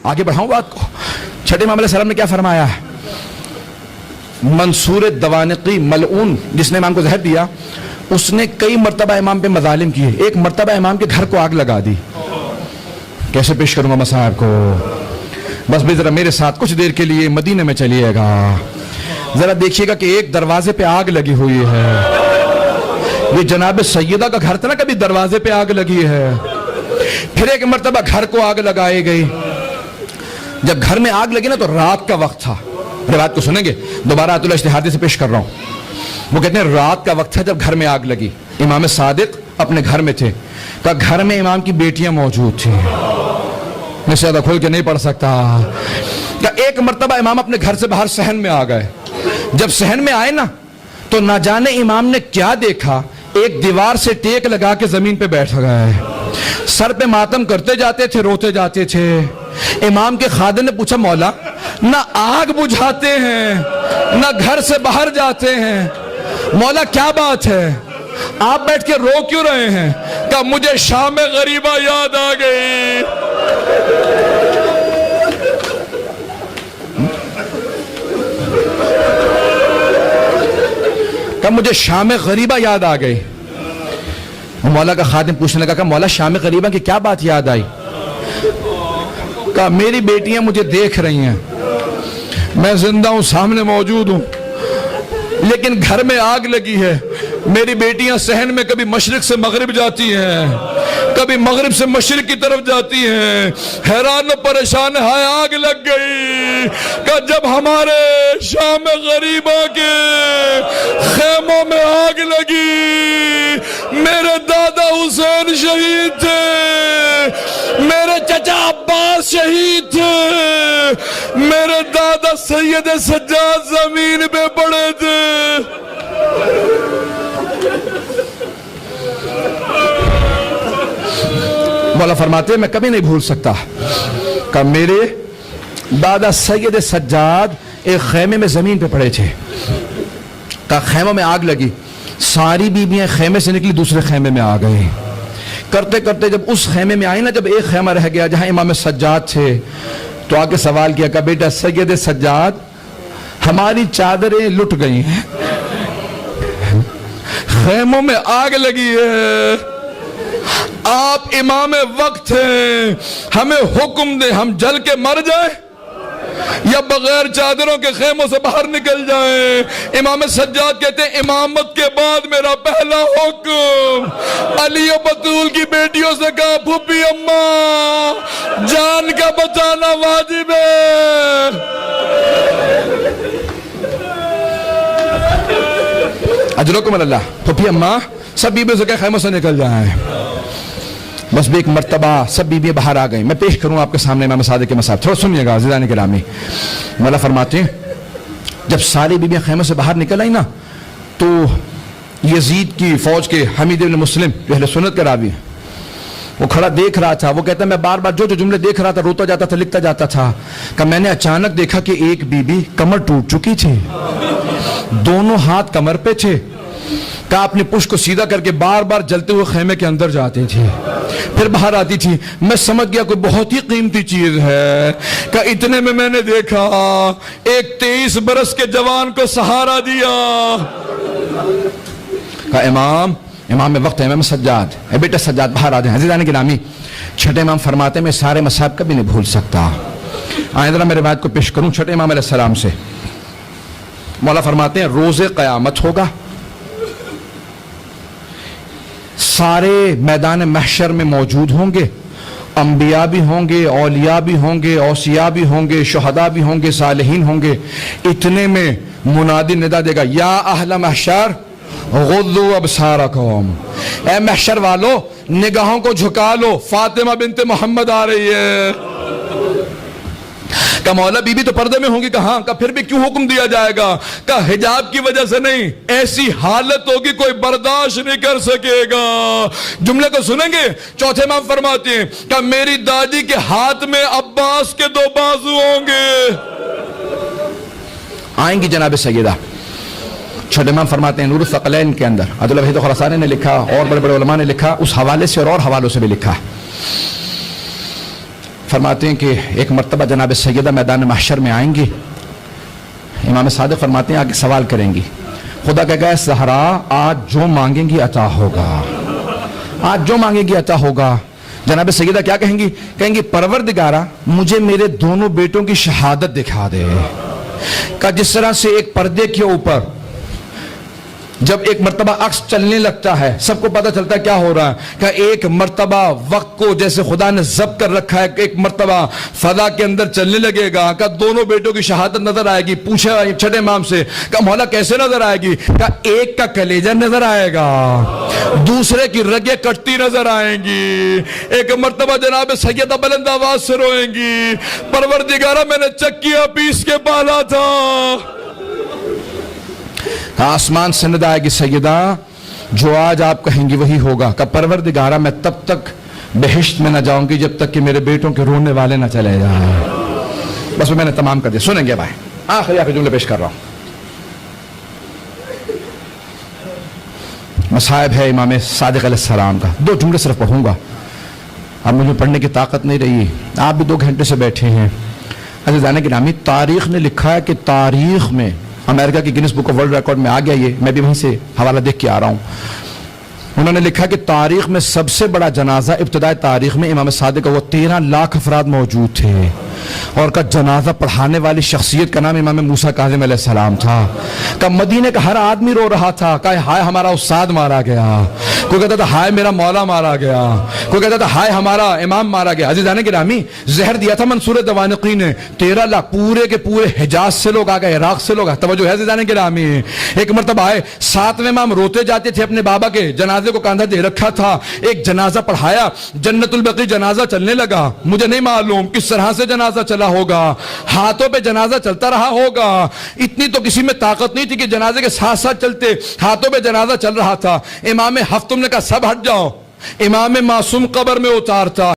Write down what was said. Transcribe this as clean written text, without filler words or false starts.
آگے بڑھاؤں بات کو. چھٹے امام علیہ السلام نے کیا فرمایا ہے؟ منصور دوانقی ملعون جس نے امام کو زہر دیا، اس نے کئی مرتبہ امام پہ مظالم کیے. ایک مرتبہ امام کے گھر کو آگ لگا دی. کیسے پیش کروں گا مصاحب کو؟ بس بھی ذرا میرے ساتھ کچھ دیر کے لیے مدینے میں چلیے گا. ذرا دیکھیے گا کہ ایک دروازے پہ آگ لگی ہوئی ہے. یہ جناب سیدہ کا گھر تھا نا، کبھی دروازے پہ آگ لگی ہے. پھر ایک مرتبہ گھر کو آگ لگائی گئی. جب گھر میں آگ لگی نا تو رات کا وقت تھا. روایت کو سنیں گے، دوبارہ آیت اللہ اجتہادی سے پیش کر رہا ہوں. وہ کہتے ہیں رات کا وقت تھا جب گھر میں آگ لگی. امام صادق اپنے گھر میں تھے. کہا گھر میں امام کی بیٹیاں موجود تھیں. میں زیادہ کھول کے نہیں پڑھ سکتا. کہا ایک مرتبہ امام اپنے گھر سے باہر صحن میں آ گئے. جب صحن میں آئے نا تو نہ جانے امام نے کیا دیکھا، ایک دیوار سے ٹیک لگا کے زمین پہ بیٹھ گئے. سر پہ ماتم کرتے جاتے تھے، روتے جاتے تھے. امام کے خادم نے پوچھا مولا، نہ آگ بجھاتے ہیں نہ گھر سے باہر جاتے ہیں، مولا کیا بات ہے؟ آپ بیٹھ کے رو کیوں رہے ہیں؟ کہ مجھے شام غریبہ یاد آ گئی. کہ مجھے شام غریبہ یاد آ گئی. مولا کا خادم پوچھنے لگا کہ مولا شام غریبہ کی کیا بات یاد آئی؟ کہا میری بیٹیاں مجھے دیکھ رہی ہیں، میں زندہ ہوں، سامنے موجود ہوں، لیکن گھر میں آگ لگی ہے. میری بیٹیاں صحن میں کبھی مشرق سے مغرب جاتی ہیں، کبھی مغرب سے مشرق کی طرف جاتی ہیں. حیران و پریشان، ہائے آگ لگ گئی. کہ جب ہمارے شام غریبہ کے خیموں میں آگ لگی، میرے دادا حسین شہید تھے، میرے چچا عباس شہید تھے، میرے دادا سید سجاد زمین پہ پڑے تھے. مولا فرماتے ہیں میں کبھی نہیں بھول سکتا کہ میرے دادا سید سجاد ایک خیمے میں زمین پہ پڑے تھے. کہ خیموں میں آگ لگی، ساری بیویاں خیمے سے نکلی دوسرے خیمے میں آ گئی. کرتے کرتے جب اس خیمے میں آئی نا، جب ایک خیمہ رہ گیا جہاں امام سجاد تھے، تو آ کے سوال کیا کہ بیٹا سید سجاد، ہماری چادریں لٹ گئی ہیں، خیموں میں آگ لگی ہے، آپ امام وقت ہیں، ہمیں حکم دیں ہم جل کے مر جائیں یا بغیر چادروں کے خیموں سے باہر نکل جائیں. امام سجاد کہتے ہیں امامت کے بعد میرا پہلا حکم علی و بطول کی بیٹیوں سے کہا پھوپھی اماں جان کا بچانا واجب ہے. اجرکم اللہ. پھوپھی اماں سب بیبیوں سے کہا خیموں سے نکل جائیں. بس بھی ایک مرتبہ سب بیویاں باہر آ گئیں. میں پیش کروں آپ کے سامنے امام صادق کے مصاحب، تھوڑا سنیے گا عزیزان گرامی. مولا فرماتے ہیں جب ساری بیویاں خیمے سے باہر نکل آئی نا، تو یزید کی فوج کے حمید بن مسلم جو اہل سنت کا راوی، وہ کھڑا دیکھ رہا تھا. وہ کہتا ہے میں بار بار جو جملے دیکھ رہا تھا روتا جاتا تھا، لکھتا جاتا تھا. کہ میں نے اچانک دیکھا کہ ایک بیوی کمر ٹوٹ چکی تھی، دونوں ہاتھ کمر پہ تھے. کہا اپنی پشت کو سیدھا کر کے بار بار جلتے ہوئے خیمے کے اندر جاتی تھی، پھر باہر آتی تھی. میں سمجھ گیا کوئی بہت ہی قیمتی چیز ہے. کہ اتنے میں نے دیکھا ایک 23 برس کے جوان کو سہارا دیا. کہ امام وقت ہے، امام سجاد، اے بیٹا سجاد باہر آ جائیں. عزیزان گرامی، چھٹے امام فرماتے ہیں میں سارے مصائب کبھی نہیں بھول سکتا. آئیں ذرا میرے بات کو پیش کروں چھٹے امام علیہ السلام سے. مولا فرماتے ہیں روز قیامت ہوگا، سارے میدان محشر میں موجود ہوں گے، انبیاء بھی ہوں گے، اولیاء بھی ہوں گے، اوصیاء بھی ہوں گے، شہداء بھی ہوں گے، صالحین ہوں گے. اتنے میں منادی ندا دے گا یا اہل محشر غضوا ابصارکم، اے محشر والو نگاہوں کو جھکا لو، فاطمہ بنت محمد آ رہی ہے. کہ مولا بی بی تو پردے میں ہوں گی. کہاں؟ کہ پھر بھی کیوں حکم دیا جائے گا؟ کہ حجاب کی وجہ سے نہیں، ایسی حالت ہوگی کوئی برداشت نہیں کر سکے گا. جملے کو سنیں گے. چوتھے امام فرماتے ہیں کہ میری دادی کے ہاتھ میں عباس کے 2 بازو ہوں گے. آئیں گی جناب سیدہ. چھوٹے امام فرماتے ہیں نور الثقلین کے اندر عبد الوحید خراسانی نے لکھا اور بڑے بڑے علماء نے لکھا، اس حوالے سے اور حوالوں سے بھی لکھا. فرماتے ہیں کہ ایک مرتبہ جناب سیدہ میدان محشر میں آئیں گی. امام صادق فرماتے ہیں آگے سوال کریں گی, خدا کہے گا زہرا آج جو مانگیں گی عطا ہوگا, آج جو مانگیں گی عطا ہوگا. جناب سیدہ کیا کہیں گی؟ کہیں گی پروردگارا مجھے میرے دونوں بیٹوں کی شہادت دکھا دے. کہ جس طرح سے ایک پردے کے اوپر جب ایک مرتبہ عکس چلنے لگتا ہے سب کو پتہ چلتا ہے کیا ہو رہا ہے, کہ ایک مرتبہ وقت کو جیسے خدا نے ضبط کر رکھا ہے, ایک مرتبہ فضا کے اندر چلنے لگے گا, کہ دونوں بیٹوں کی شہادت نظر آئے گی. پوچھا چھٹے امام سے کہ مولا کیسے نظر آئے گی؟ کہ ایک کا کلیجہ نظر آئے گا, دوسرے کی رگیں کٹتی نظر آئیں گی. ایک مرتبہ جناب سیدہ بلند آواز سے روئیں گی, پروردگارہ میں نے چکیاں پیس کے پالا تھا. آسمان سے ندا آئے گی سیدہ جو آج آپ کہیں گی وہی ہوگا, کہ پروردگارہ میں تب تک بہشت میں نہ جاؤں گی جب تک کہ میرے بیٹوں کے رونے والے نہ چلے جائیں. بس میں نے تمام کر دیا, سنیں گے بھائی آخری جملے پیش کر رہا ہوں. مصائب ہے امام صادق علیہ السلام کا, 2 جملے صرف پڑھوں گا, اب مجھے پڑھنے کی طاقت نہیں رہی, آپ بھی 2 گھنٹے سے بیٹھے ہیں. عزیزان گرامی تاریخ نے لکھا ہے کہ تاریخ میں امریکہ کی grains book of world record میں آ گیا, یہ میں بھی وہیں سے حوالہ دیکھ کے آ رہا ہوں. انہوں نے لکھا کہ تاریخ میں سب سے بڑا جنازہ ابتدائی تاریخ میں امام صادق کا وہ 13 لاکھ افراد موجود تھے, اور کا جنازہ پڑھانے والی شخصیت کا نام امام موسیٰ کاظم علیہ السلام تھا. کہ مدینے کا ہر آدمی رو رہا تھا, کہ ہائے ہمارا استاد مارا گیا, کوئی کہتا تھا ہائے میرا مولا مارا گیا, کوئی کہتا تھا ہائے ہمارا امام مارا گیا. عزیزان گرامی زہر دیا تھا منصور دوانقی نے, 13 لاکھ پورے کے پورے حجاز سے لوگ آ گئے, عراق سے لوگ. توجہ ہے عزیزان گرامی, ایک مرتبہ آئے 7ویں امام روتے جاتے تھے اپنے بابا کے جنازے کو کاندھا دے رکھا تھا, ایک جنازہ پڑھایا, جنت البقیع جنازہ چلنے لگا, مجھے نہیں معلوم کس طرح سے جنازہ چلا ہوگا, ہاتھوں پہ جنازہ چلتا رہا ہوگا, اتنی تو کسی میں طاقت نہیں تھی کہ جنازے کے ساتھ ساتھ چلتے, ہاتھوں پہ جنازہ چل رہا تھا. امام حفص نے کہا سب ہٹ جاؤ, امام معصوم قبر میں اتارتا.